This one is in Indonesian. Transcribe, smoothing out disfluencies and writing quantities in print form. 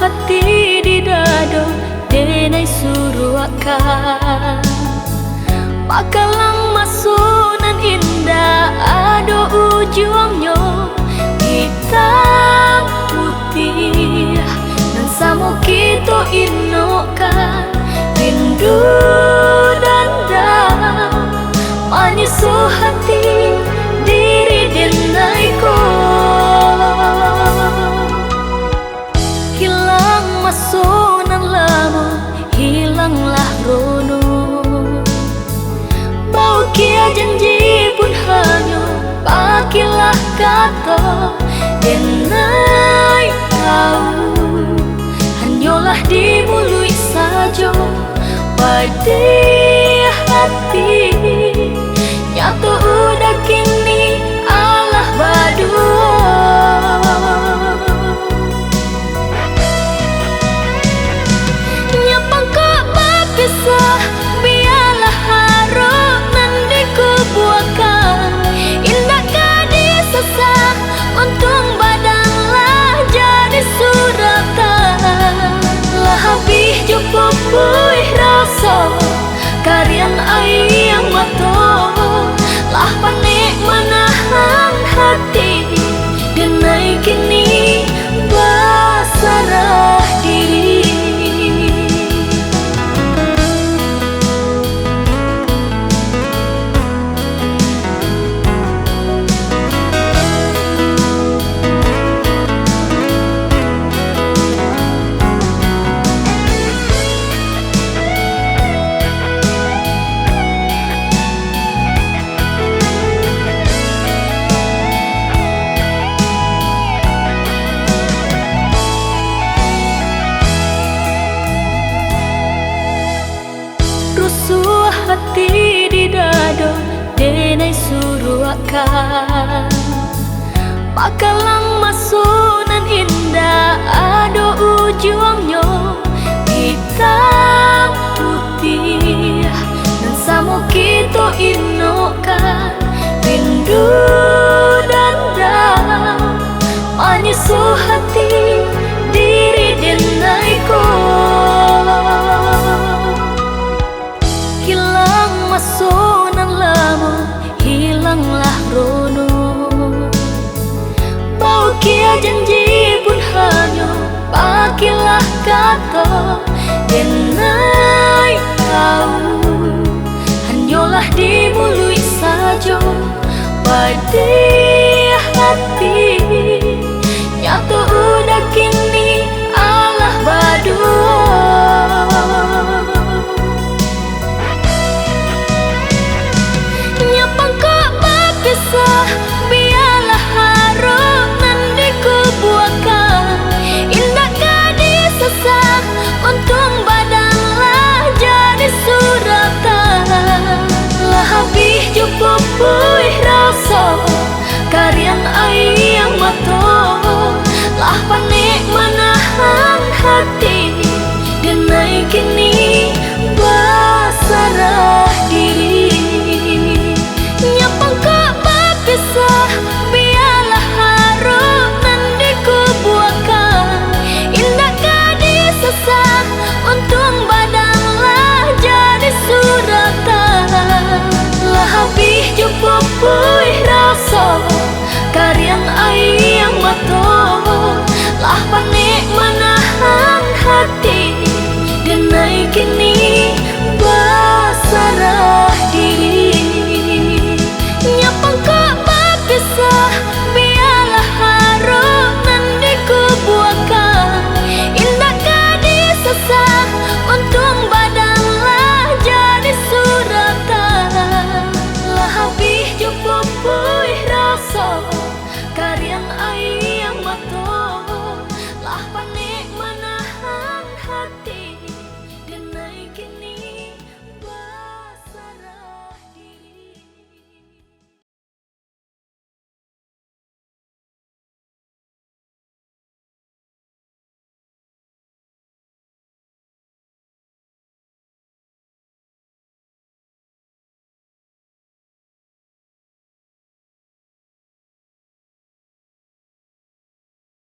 hati di dado denai suruakan pakalang masunan indah ado ujungnya hitam putih dan samo kita inokan rindu dan menyusuh hati diri denai ko hilang masunan lama hilanglah rono bau kia janji pun hanya pakilah kata denai tahu hanyalah di mulut saja pada hati nyata udah kini Allah berdua nyapang kok berpisah biarlah harap nanti ku buahkan indah kadi sesah untung badanlah jadi suratan lah habis jumpa puih rasa karian ayam mata lah panik menahan hati denai kini basarah diri hati di dado denai suruakan pakalang masunan indah ado ujungnya hitam putih dan samo kita inokan rindu dan menyusuh hati diri denai ko hilang masunan lama hilanglah rono bau kia janji pun hanya pakilah kata denai tahu hanyalah di mulut saja pada hati nyata udah kini Allah berdua biarlah harap nanti ku buahkan indah kadi sesah untung badanlah jadi suratan lah habis jumpa puih rasa karian ayam mata lah panik menahan hati